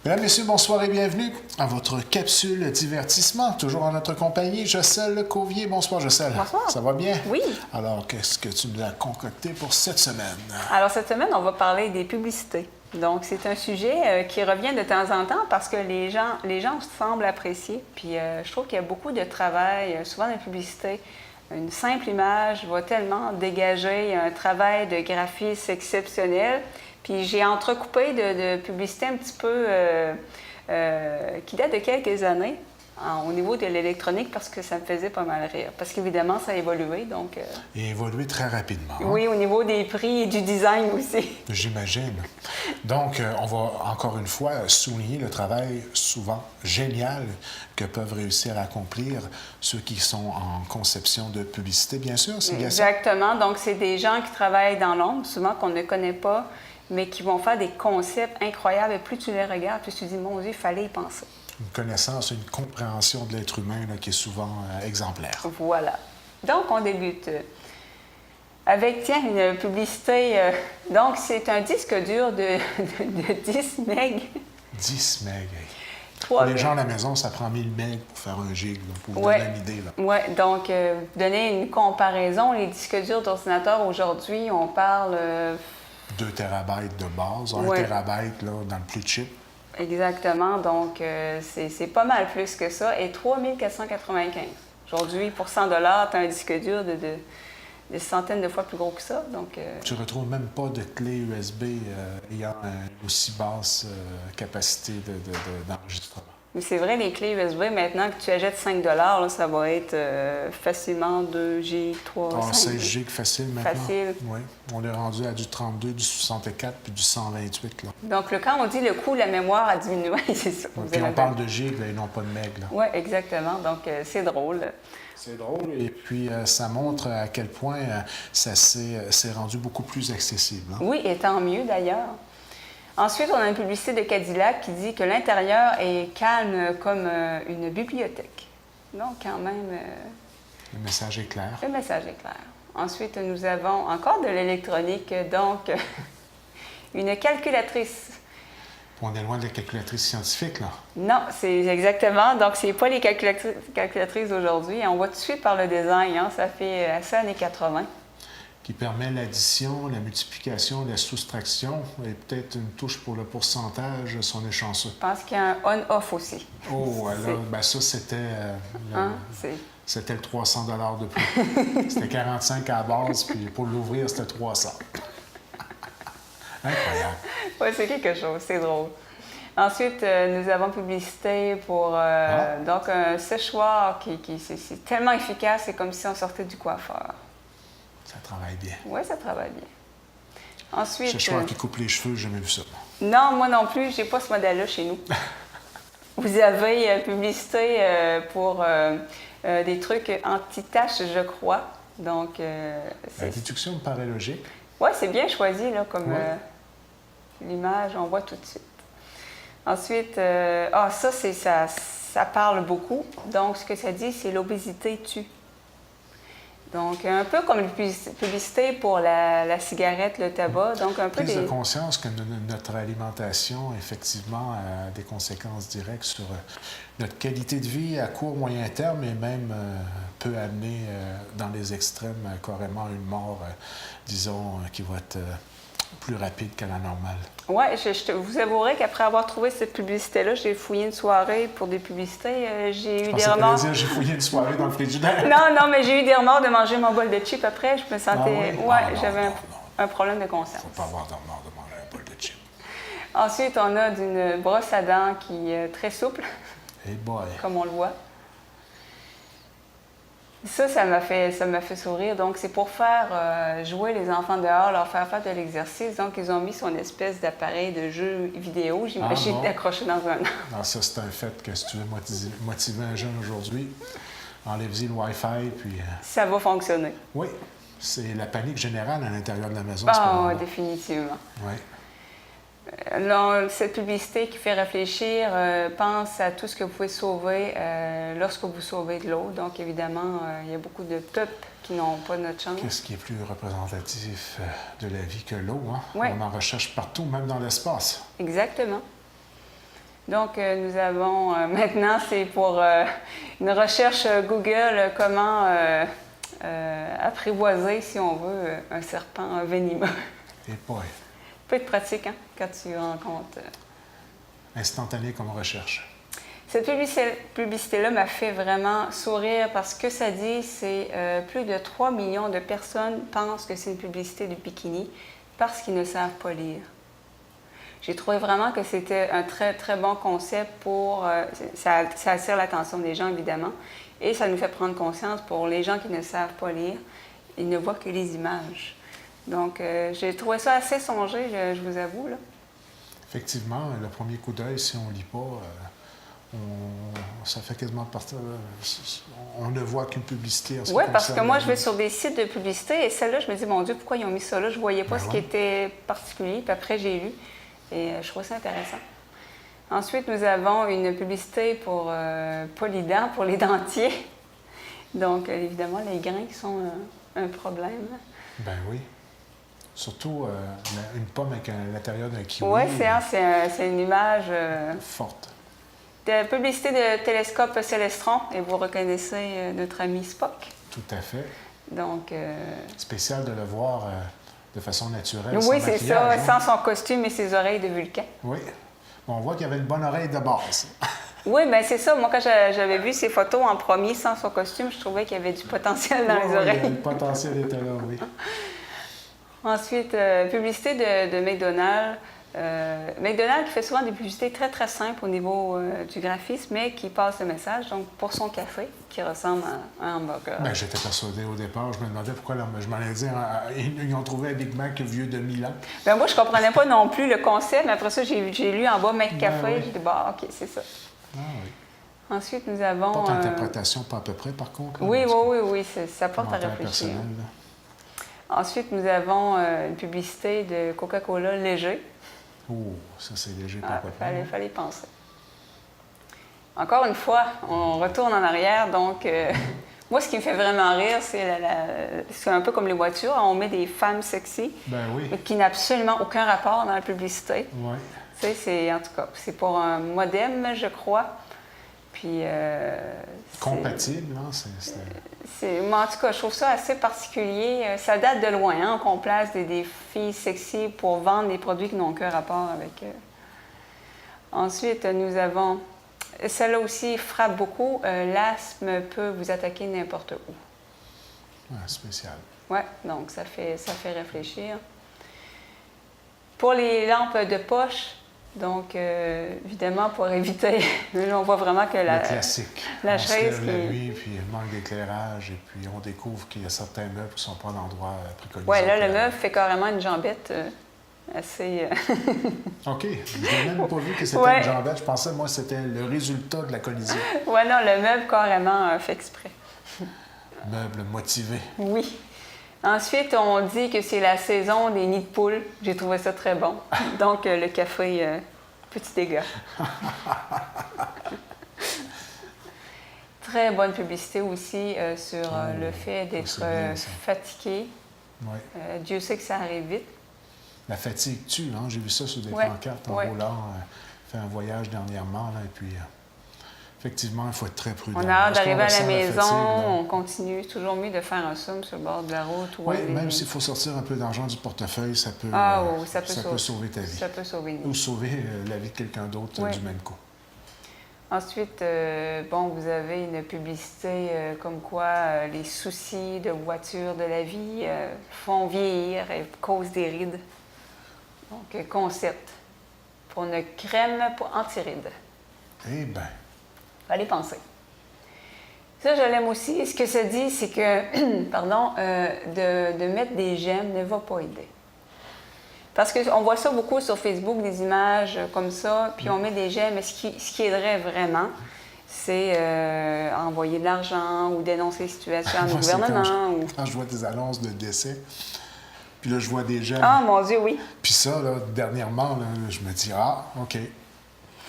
Mesdames, Messieurs, bonsoir et bienvenue à votre capsule divertissement. Toujours en notre compagnie, Jocelyne Cauvier. Bonsoir, Jocelyne. Bonsoir. Ça va bien? Oui. Alors, qu'est-ce que tu nous as concocté pour cette semaine? Alors, cette semaine, on va parler des publicités. Donc, c'est un sujet qui revient de temps en temps parce que les gens semblent apprécier. Puis, je trouve qu'il y a beaucoup de travail, souvent dans les publicités. Une simple image va tellement dégager un travail de graphiste exceptionnel. Puis, j'ai entrecoupé de publicités un petit peu qui datent de quelques années au niveau de l'électronique parce que ça me faisait pas mal rire. Parce qu'évidemment, ça a évolué. Donc, Et évolué très rapidement. Oui, au niveau des prix et du design aussi. J'imagine. Donc, on va encore une fois souligner le travail souvent génial que peuvent réussir à accomplir ceux qui sont en conception de publicité, bien sûr. C'est bien ça? Exactement. Donc, c'est des gens qui travaillent dans l'ombre, souvent qu'on ne connaît pas, mais qui vont faire des concepts incroyables. Et plus tu les regardes, plus tu te dis, mon Dieu, il fallait y penser. Une connaissance, une compréhension de l'être humain là, qui est souvent exemplaire. Voilà. Donc, on débute avec, tiens, une publicité. Donc, c'est un disque dur de 10 MB. 10 MB. Pour les gens à la maison, ça prend 1000 MB pour faire un gig, là, pour vous donner une idée. Oui, donc, donner une comparaison, les disques durs d'ordinateur aujourd'hui, on parle... 2 TB de base, 1 TB là, dans le plus cheap. Exactement. Donc, c'est pas mal plus que ça. Et 3 495. Aujourd'hui, pour 100 $, tu as un disque dur de des centaines de fois plus gros que ça. Donc, tu ne retrouves même pas de clé USB ayant une aussi basse capacité d'enregistrement. Mais c'est vrai, les clés USB, maintenant que tu achètes 5 $, là, ça va être facilement 2 GB, 3, 5 16 GB facile maintenant. Facile. Oui. On est rendu à du 32, du 64 puis du 128. Là. Donc, quand on dit le coût de la mémoire a diminué, c'est ça. Puis on parle de gigs et non pas de meg. Oui, exactement. Donc, c'est drôle. C'est drôle. Et puis, ça montre à quel point ça s'est rendu beaucoup plus accessible. Hein? Oui, et tant mieux d'ailleurs. Ensuite, on a une publicité de Cadillac qui dit que l'intérieur est calme comme une bibliothèque. Donc, quand même... le message est clair. Le message est clair. Ensuite, nous avons encore de l'électronique, donc une calculatrice. On est loin de la calculatrice scientifique, là. Non, c'est exactement. Donc, c'est pas les calculatrices d'aujourd'hui. On voit tout de suite par le design, hein, ça fait assez années 80. Qui permet l'addition, la multiplication, la soustraction et peut-être une touche pour le pourcentage, si on est chanceux. Je pense qu'il y a un on-off aussi. Oh, alors, ben ça, c'était c'était le 300 $ de plus. C'était 45 à la base, puis pour l'ouvrir, c'était 300. Incroyable. Oui, c'est quelque chose, c'est drôle. Ensuite, nous avons publicité pour donc un séchoir qui c'est tellement efficace, c'est comme si on sortait du coiffeur. Ça travaille bien. Oui, ça travaille bien. Ensuite... Séchoir qui coupe les cheveux, j'ai jamais vu ça. Non, moi non plus, j'ai pas ce modèle-là chez nous. Vous avez publicité pour des trucs anti-taches, je crois. Donc, la déduction me paraît logique. Oui, c'est bien choisi, là, comme l'image, on voit tout de suite. Ensuite, ça parle beaucoup. Donc, ce que ça dit, c'est l'obésité tue. Donc, un peu comme une publicité pour la cigarette, le tabac. Donc, un peu prise de conscience que notre alimentation, effectivement, a des conséquences directes sur notre qualité de vie à court, moyen terme et même peut amener dans les extrêmes carrément une mort, disons, qui va être plus rapide qu'à la normale. Oui, je vous avouerai qu'après avoir trouvé cette publicité-là, j'ai fouillé une soirée pour des publicités. J'ai eu des remords. J'ai fouillé une soirée dans le frigidaire. Non, mais j'ai eu des remords de manger mon bol de chips après. Je me sentais... j'avais un problème de conscience. Il ne faut pas avoir de remords de manger un bol de chips. Ensuite, on a d'une brosse à dents qui est très souple. Hey boy. Comme on le voit. Ça m'a fait sourire. Donc, c'est pour faire jouer les enfants dehors, leur faire de l'exercice. Donc, ils ont mis son espèce d'appareil de jeu vidéo, j'imagine, accroché dans un arbre. Non, ça, c'est un fait que si tu veux motiver un jeune aujourd'hui, enlève-y le Wi-Fi, puis... Ça va fonctionner. Oui, c'est la panique générale à l'intérieur de la maison. Ah, définitivement. Oui. Cette publicité qui fait réfléchir pense à tout ce que vous pouvez sauver lorsque vous sauvez de l'eau. Donc, évidemment, il y a beaucoup de peuples qui n'ont pas notre chance. Qu'est-ce qui est plus représentatif de la vie que l'eau? Hein? Oui. On en recherche partout, même dans l'espace. Exactement. Donc, nous avons maintenant, c'est pour une recherche Google, comment apprivoiser, si on veut, un serpent venimeux. Et boy, Peut être pratique, hein, quand tu rencontres. instantané comme recherche. Cette publicité-là m'a fait vraiment sourire parce que ça dit, c'est plus de 3 millions de personnes pensent que c'est une publicité de bikini parce qu'ils ne savent pas lire. J'ai trouvé vraiment que c'était un très, très bon concept pour... ça attire l'attention des gens, évidemment, et ça nous fait prendre conscience pour les gens qui ne savent pas lire, ils ne voient que les images. Donc, j'ai trouvé ça assez songé, je vous avoue, là. Effectivement, le premier coup d'œil, si on ne lit pas, ça fait quasiment partie... on ne voit qu'une publicité. Oui, parce que moi, je vais sur des sites de publicité et celle-là, je me dis, mon Dieu, pourquoi ils ont mis ça là? Je ne voyais pas ce qui était particulier. Puis après, j'ai lu et je trouvais ça intéressant. Ensuite, nous avons une publicité pour Polydent, pour les dentiers. Donc, évidemment, les grains qui sont un problème. Ben oui. Surtout une pomme avec l'intérieur d'un kiwi. Oui, c'est une image... forte. De publicité de télescope Célestron, et vous reconnaissez notre ami Spock. Tout à fait. Donc... spécial de le voir de façon naturelle. Oui, c'est ça, hein? sans son costume et ses oreilles de Vulcain. Oui. Bon, on voit qu'il y avait une bonne oreille de base. Oui, bien c'est ça. Moi, quand j'avais vu ces photos en premier sans son costume, je trouvais qu'il y avait du potentiel dans les oreilles. Le potentiel était là, oui. Ensuite, publicité de McDonald's. McDonald's fait souvent des publicités très, très simples au niveau du graphisme, mais qui passent le message. Donc, pour son café, qui ressemble à un hamburger. Bien, j'étais persuadé au départ. Je me demandais pourquoi je m'en allais dire. Ils ont trouvé un Big Mac vieux de 1000 ans. Bien, moi, je ne comprenais pas non plus le concept, mais après ça, j'ai lu en bas McCafé. Ben oui. J'ai dit, bah, OK, c'est ça. Ah oui. Ensuite, nous avons... Porte interprétation pas à peu près, par contre. Oui, ça porte à réfléchir. Personnel, Ensuite, nous avons une publicité de Coca-Cola léger. Oh, ça c'est léger, pas à peu près. Fallait y penser. Encore une fois, on retourne en arrière. Donc, moi, ce qui me fait vraiment rire, c'est un peu comme les voitures. On met des femmes sexy, Ben oui. mais qui n'ont absolument aucun rapport dans la publicité. Oui. Tu sais, en tout cas, c'est pour un modem, je crois. Puis, compatible, hein? moi, en tout cas, je trouve ça assez particulier. Ça date de loin, hein, qu'on place des filles sexy pour vendre des produits qui n'ont aucun rapport avec eux. Ensuite, nous avons... Celle-là aussi frappe beaucoup. L'asthme peut vous attaquer n'importe où. Ouais, spécial. Oui, donc ça fait réfléchir. Pour les lampes de poche, donc, évidemment, pour éviter... on voit vraiment que le classique. La on chaise se lève qui... la nuit, puis il manque d'éclairage, et puis on découvre qu'il y a certains meubles qui ne sont pas à l'endroit préconisé. Oui, là, le meuble fait carrément une jambette assez... OK. Je n'ai même pas vu que c'était une jambette. Je pensais, moi, c'était le résultat de la collision. Oui, non, le meuble carrément fait exprès. Meuble motivé. Oui. Ensuite, on dit que c'est la saison des nids de poules. J'ai trouvé ça très bon. Donc, le café, petit dégât. Très bonne publicité aussi sur le fait d'être fatigué. Oui. Dieu sait que ça arrive vite. La fatigue tue, hein? J'ai vu ça sur des pancartes en roulant. Fait un voyage dernièrement, là, et puis... effectivement, il faut être très prudent. On a hâte d'arriver à la maison, on continue. C'est toujours mieux de faire un somme sur le bord de la route. Oui, même s'il faut sortir un peu d'argent du portefeuille, ça peut, ça peut sauver ta vie. Ça peut sauver une vie. Ou sauver la vie de quelqu'un d'autre du même coup. Ensuite, vous avez une publicité comme quoi les soucis de voiture de la vie font vieillir et causent des rides. Donc, concept pour une crème pour anti-rides. Eh bien... Fallait penser. Ça, je l'aime aussi. Ce que ça dit, c'est que, de mettre des j'aime ne va pas aider. Parce qu'on voit ça beaucoup sur Facebook, des images comme ça, puis on met des j'aime, mais ce qui aiderait vraiment, c'est envoyer de l'argent ou dénoncer les situations au gouvernement. Quand je vois des annonces de décès, puis là, je vois des j'aime. Ah, mon Dieu, oui. Puis ça, là, dernièrement, là, je me dis, OK,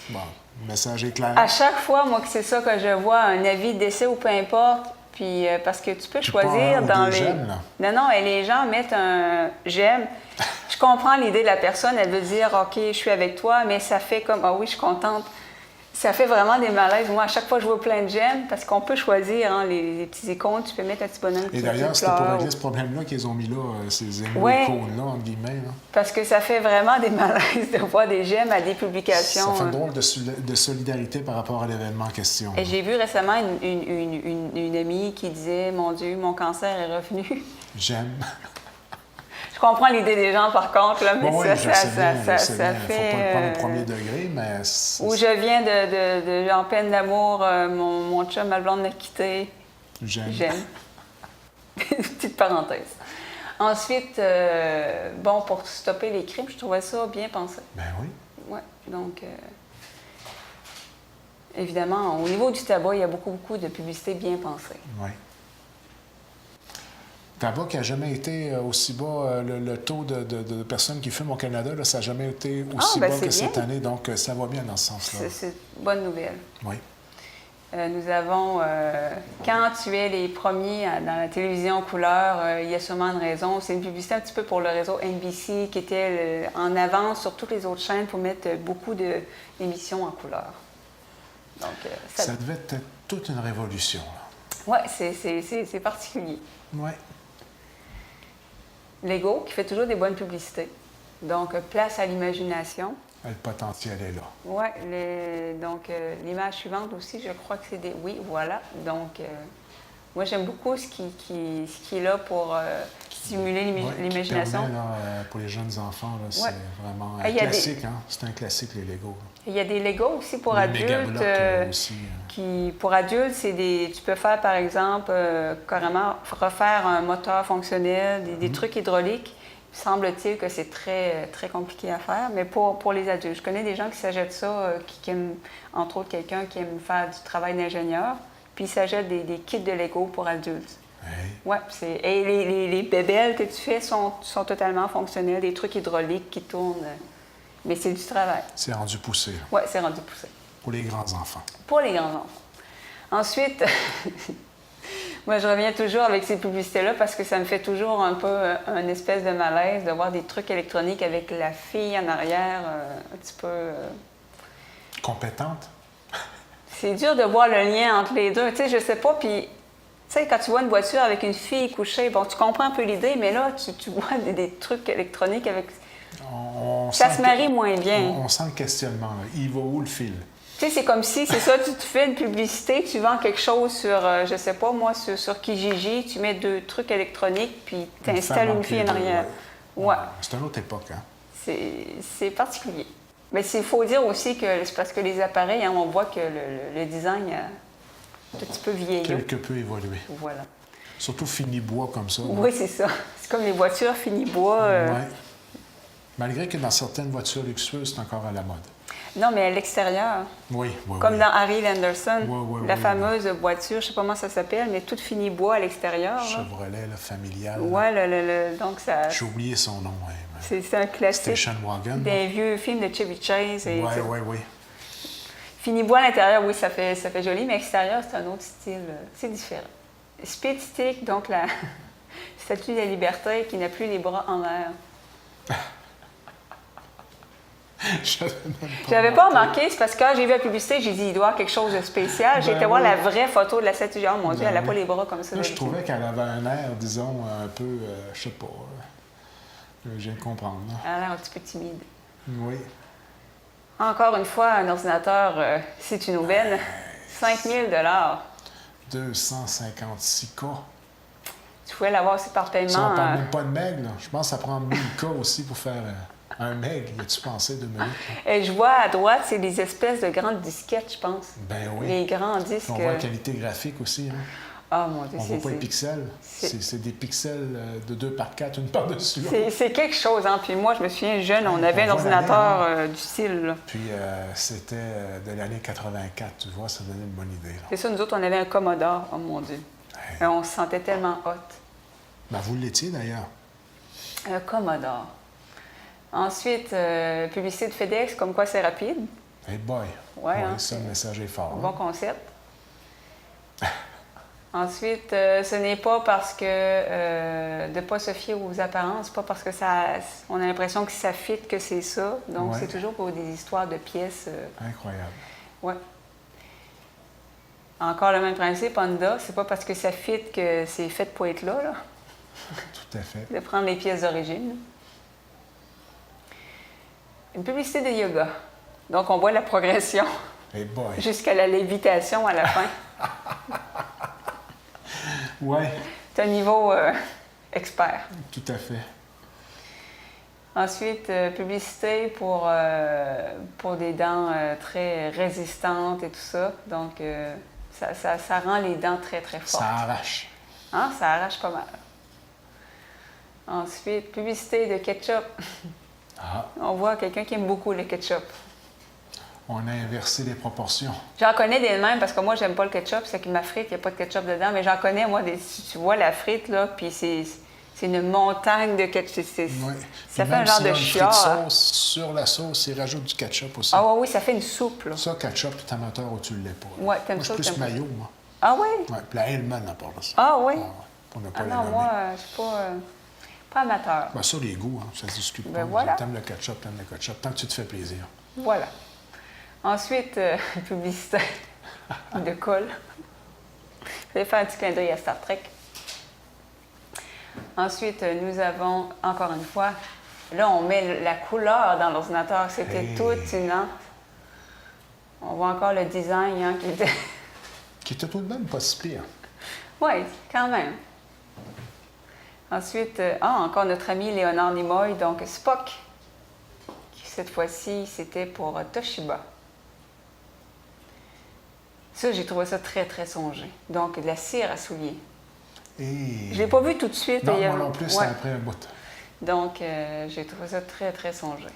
bon... Le message est clair. À chaque fois, moi, que c'est ça que je vois, un avis de décès ou peu importe, puis parce que tu peux choisir dans les... J'aime, là. Non, et les gens mettent un j'aime. Je comprends l'idée de la personne, elle veut dire, OK, je suis avec toi, mais ça fait comme, ah oui, je suis contente Ça fait vraiment des malaises. Moi, à chaque fois, je vois plein de j'aime parce qu'on peut choisir hein, les petits icônes. Tu peux mettre un petit bonhomme Et d'ailleurs, c'était pour régler ce problème-là qu'ils ont mis là, ces icônes-là, entre guillemets. Là. Parce que ça fait vraiment des malaises de voir des j'aime à des publications. Ça fait drôle de solidarité par rapport à l'événement en question. Et j'ai vu récemment une amie qui disait « Mon Dieu, mon cancer est revenu. » J'aime. Je comprends l'idée des gens, par contre, là, mais bon, ça, oui, ça fait... Il ne faut pas le prendre au premier degré, mais... Où je viens en peine d'amour, mon chum, ma blonde m'a quitté. J'aime. Petite parenthèse. Ensuite, bon, pour stopper les crimes, je trouvais ça bien pensé. Ben oui. Oui, donc... évidemment, au niveau du tabac, il y a beaucoup de publicités bien pensées. Oui. Tabac qui n'a jamais été aussi bas, le taux de personnes qui fument au Canada, là, ça n'a jamais été aussi bas que cette année, donc ça va bien dans ce sens-là. C'est une bonne nouvelle. Oui. Nous avons, quand tu es les premiers dans la télévision en couleur, il y a sûrement une raison. C'est une publicité un petit peu pour le réseau NBC qui était en avance sur toutes les autres chaînes pour mettre beaucoup d'émissions en couleur. Donc, ça devait être toute une révolution. Oui, c'est particulier. Oui. Lego, qui fait toujours des bonnes publicités. Donc, place à l'imagination. Le potentiel est là. Oui, donc l'image suivante aussi, je crois que c'est des... Oui, voilà. Donc, moi, j'aime beaucoup ce qui est là pour stimuler l'imagination. Qui permet, là, pour les jeunes enfants, c'est vraiment un classique. Hein? C'est un classique, les Lego. Il y a des Lego aussi pour adultes. Aussi, pour adultes, tu peux faire, par exemple, carrément refaire un moteur fonctionnel, des trucs hydrauliques. Semble-t-il que c'est très, très compliqué à faire, mais pour les adultes. Je connais des gens qui s'achètent ça, qui aiment, entre autres, quelqu'un qui aime faire du travail d'ingénieur, puis ils s'achètent des kits de Lego pour adultes. Oui. Ouais, et les bébelles que tu fais sont totalement fonctionnelles, des trucs hydrauliques qui tournent, mais c'est du travail. C'est rendu poussé. Oui, c'est rendu poussé. Pour les grands-enfants. Pour les grands-enfants. Ensuite, moi, je reviens toujours avec ces publicités-là parce que ça me fait toujours un peu une espèce de malaise de voir des trucs électroniques avec la fille en arrière, un petit peu... Compétente? C'est dur de voir le lien entre les deux. Tu sais, je sais pas, puis... Tu sais, quand tu vois une voiture avec une fille couchée, bon, tu comprends un peu l'idée, mais là, tu vois des trucs électroniques avec... ça se marie moins bien. On sent le questionnement. Là. Il va où le fil? Tu sais, c'est comme si, c'est ça, tu te fais une publicité, tu vends quelque chose sur, je sais pas moi, sur Kijiji, tu mets 2 trucs électroniques, puis tu installes une fille en arrière. Ouais. C'est une autre époque, hein? C'est particulier. Mais il faut dire aussi que c'est parce que les appareils, hein, on voit que le design a un petit peu vieilli. Quelque peu évolué. Voilà. Surtout fini bois comme ça. Oui, c'est ça. C'est comme les voitures fini bois. Oui. Malgré que dans certaines voitures luxueuses, c'est encore à la mode. Non, mais à l'extérieur. Oui. Comme dans Harry Anderson, la fameuse voiture, je ne sais pas comment ça s'appelle, mais toute finie bois à l'extérieur. Chevrolet, là, familial. Oui, donc ça... J'ai oublié son nom. Ouais. C'est un classique. Station Wagon. Des vieux films de Chevy Chase. Oui. Fini bois à l'intérieur, oui, ça fait joli, mais à l'extérieur, c'est un autre style. C'est différent. Speed Stick, donc la statue de la liberté qui n'a plus les bras en l'air. J'avais pas remarqué, c'est parce que quand j'ai vu la publicité, j'ai dit, il doit y avoir quelque chose de spécial. J'ai été voir la vraie photo de la statue. Oh mon Dieu, elle n'a pas les bras comme ça. Moi, je trouvais qu'elle avait un air, disons, un peu, je sais pas, je viens de comprendre. Là. Elle a l'air un petit peu timide. Oui. Encore une fois, un ordinateur, c'est une aubaine. 5 000 256 K. Tu pouvais l'avoir aussi par paiement. Ça, on parle même pas de meg, là. Je pense que ça prend 1000 K aussi pour faire un meg. Y a-tu pensé 2 minutes? Et je vois à droite, c'est des espèces de grandes disquettes, je pense. Ben oui. Les grands disques. On voit la qualité graphique aussi. Hein? Ah, mon Dieu, on voit pas les pixels. C'est des pixels de 2 par 4, une par-dessus l'autre. C'est quelque chose. Hein? Puis moi, je me souviens, jeune, on avait un ordinateur du style. Là. Puis c'était de l'année 84, tu vois, ça donnait une bonne idée. C'est ça, nous autres, on avait un Commodore, oh mon Dieu. Hey. On se sentait tellement hot. Ben, vous l'étiez d'ailleurs. Un Commodore. Ensuite, publicité de FedEx, comme quoi c'est rapide. Hey boy! Ouais, hein, ça, le message est fort. Bon concept. Ensuite, ce n'est pas parce que de ne pas se fier aux apparences, pas parce que on a l'impression que ça fit que c'est ça. Donc, c'est toujours pour des histoires de pièces. Incroyable. Ouais. Encore le même principe, Honda, c'est pas parce que ça fit que c'est fait pour être là. Tout à fait. De prendre les pièces d'origine. Une publicité de yoga. Donc, on voit la progression Hey boy. jusqu'à la lévitation à la fin. Ouais, C'est un niveau expert. tout à fait. Ensuite, publicité pour des dents très résistantes et tout ça. Donc, ça rend les dents très, très fortes. Ça arrache. Hein? Ça arrache pas mal. Ensuite, publicité de ketchup. Ah, On voit quelqu'un qui aime beaucoup le ketchup. on a inversé les proportions. J'en connais des mêmes parce que moi, j'aime pas le ketchup. C'est que ma frite, il n'y a pas de ketchup dedans. Mais j'en connais, moi, tu vois la frite, là, puis c'est une montagne de ketchup. Oui. Ça Puis fait un même genre s'il y a de une chiard. frite sauce sur la sauce, ils rajoutent du ketchup aussi. Ah oui, ça fait une soupe, là. Ça, ketchup, tu es amateur ou tu ne l'es pas. Ouais, t'aimes moi, ça je ou suis plus t'aimes pas? mayo, moi. Ah oui? Ouais, puis la Hellman à part de ça. Ah oui? Ouais, pour ne pas Ah la non, nommer. moi, je suis pas amateur. Ben, ça, les goûts, hein, ça se discute Ben pas. voilà. T'aimes le ketchup, t'aimes le ketchup, tant que tu te fais plaisir. Voilà. Ensuite, publicité de colle. Je vais faire un petit clin d'œil à Star Trek. Ensuite, nous avons, encore une fois, là, on met la couleur dans l'ordinateur. C'était Hey. toute une... On voit encore le design hein, qui était... Qui était tout de même pas si pire. Oui, quand même. Ensuite, encore notre ami Léonard Nimoy, donc Spock. Qui, cette fois-ci, c'était pour Toshiba. Ça, j'ai trouvé ça très, très songé. Donc, de la cire à souliers. Et... Je ne l'ai pas vu tout de suite. Non, il y a- moi non plus, c'est Ouais. après un bout. Donc, j'ai trouvé ça très, très songé.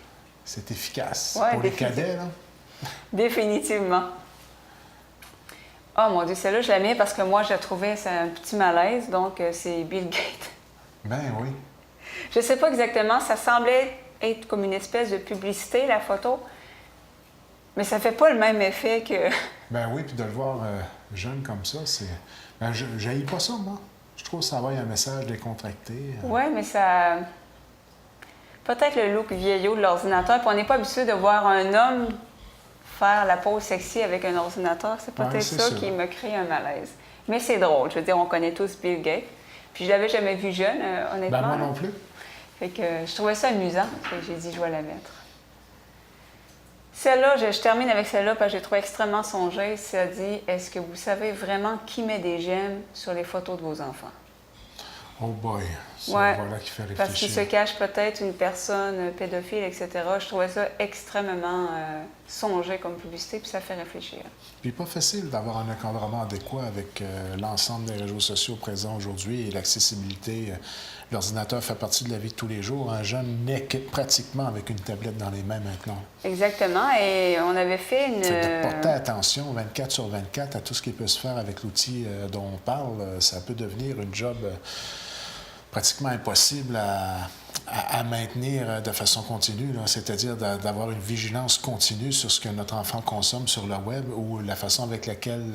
C'est efficace. Ouais, pour les définitivement. cadets, là. Définitivement. Oh mon Dieu, celle-là, je la mets parce que moi, je la trouvais, c'est un petit malaise. Donc, c'est Bill Gates. Ben oui. Je ne sais pas exactement, ça semblait être comme une espèce de publicité, la photo. Mais ça fait pas le même effet que... Ben oui, puis de le voir jeune comme ça, c'est... Ben, je n'haïs pas ça, moi. Je trouve que ça envoie un message décontracté. Oui, mais ça... Peut-être le look vieillot de l'ordinateur. Puis on n'est pas habitué de voir un homme faire la pose sexy avec un ordinateur. C'est peut-être Ouais, c'est ça sûr. qui me crée un malaise. Mais c'est drôle. Je veux dire, on connaît tous Bill Gates. Puis je l'avais jamais vu jeune, honnêtement. Ben moi là. non plus. Fait que je trouvais ça amusant. Fait que j'ai dit, je vais la mettre. Celle-là, je termine avec celle-là parce que j'ai trouvé extrêmement songée. Ça dit, est-ce que vous savez vraiment qui met des j'aime sur les photos de vos enfants? Oh boy. Ça, Ouais, voilà qui fait Parce qu'il se réfléchir. cache peut-être une personne pédophile, etc. Je trouvais ça extrêmement songé comme publicité, puis ça fait réfléchir. Puis pas facile d'avoir un encadrement adéquat avec l'ensemble des réseaux sociaux présents aujourd'hui et l'accessibilité. L'ordinateur fait partie de la vie de tous les jours. Un jeune naît pratiquement avec une tablette dans les mains maintenant. Exactement, et on avait fait une... Fait que de porter attention 24 sur 24 à tout ce qui peut se faire avec l'outil dont on parle, ça peut devenir une job pratiquement impossible à maintenir de façon continue, là. C'est-à-dire d'avoir une vigilance continue sur ce que notre enfant consomme sur le web ou la façon avec laquelle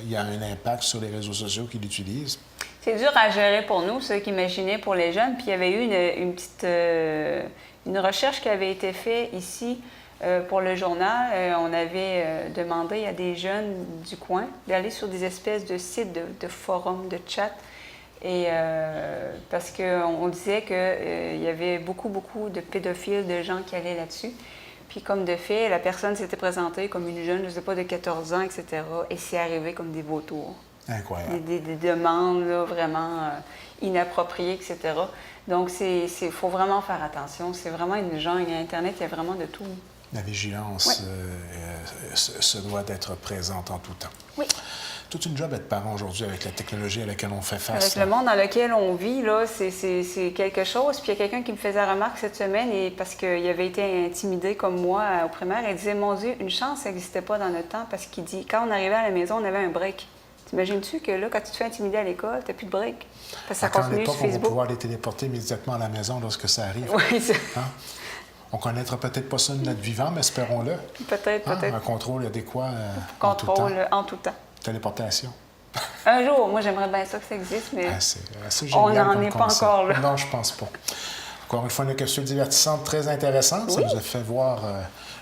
il y a un impact sur les réseaux sociaux qu'il utilise. C'est dur à gérer pour nous, ceux qui imaginaient pour les jeunes. Puis il y avait eu une petite une recherche qui avait été faite ici pour le journal. On avait demandé à des jeunes du coin d'aller sur des espèces de sites de forums, de chat. Et parce qu'on disait qu'il y avait beaucoup de pédophiles, de gens qui allaient là-dessus. Puis comme de fait, la personne s'était présentée comme une jeune, je ne sais pas, de 14 ans, etc. Et c'est arrivé comme des vautours. Incroyable. Des demandes là, vraiment inappropriées, etc. Donc, il faut vraiment faire attention. C'est vraiment une jungle. Internet, il y a vraiment de tout. La vigilance se doit d'être présente en tout temps. Oui. Toute une job d'être parent aujourd'hui avec la technologie à laquelle on fait face. Avec le monde dans lequel on vit, là, c'est quelque chose. Puis il y a quelqu'un qui me faisait la remarque cette semaine, et parce qu'il avait été intimidé comme moi au primaire, il disait, mon Dieu, une chance, ça n'existait pas dans notre temps, parce qu'il dit, quand on arrivait à la maison, on avait un break. T'imagines-tu que là, quand tu te fais intimider à l'école, tu n'as plus de break? Parce que ça Quand à continue l'époque, sur on va Facebook. pouvoir les téléporter immédiatement à la maison lorsque ça arrive. Oui, Hein? On ne connaîtra peut-être pas ça de notre vivant, mais espérons-le. peut-être, Hein? peut-être. Un contrôle adéquat Contrôle en tout temps. Téléportation. Un jour, moi, j'aimerais bien ça que ça existe, mais C'est assez on génial n'en comme est pas concept. encore là. Non, je pense pas. Encore une fois, une question divertissante, très intéressante. Ça Oui. nous a fait voir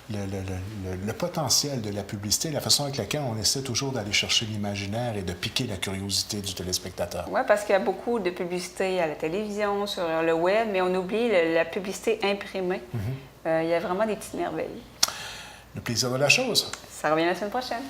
le potentiel de la publicité, la façon avec laquelle on essaie toujours d'aller chercher l'imaginaire et de piquer la curiosité du téléspectateur. Oui, parce qu'il y a beaucoup de publicité à la télévision, sur le web, mais on oublie la publicité imprimée. Il y a vraiment des petites merveilles. Le plaisir de la chose. Ça revient la semaine prochaine.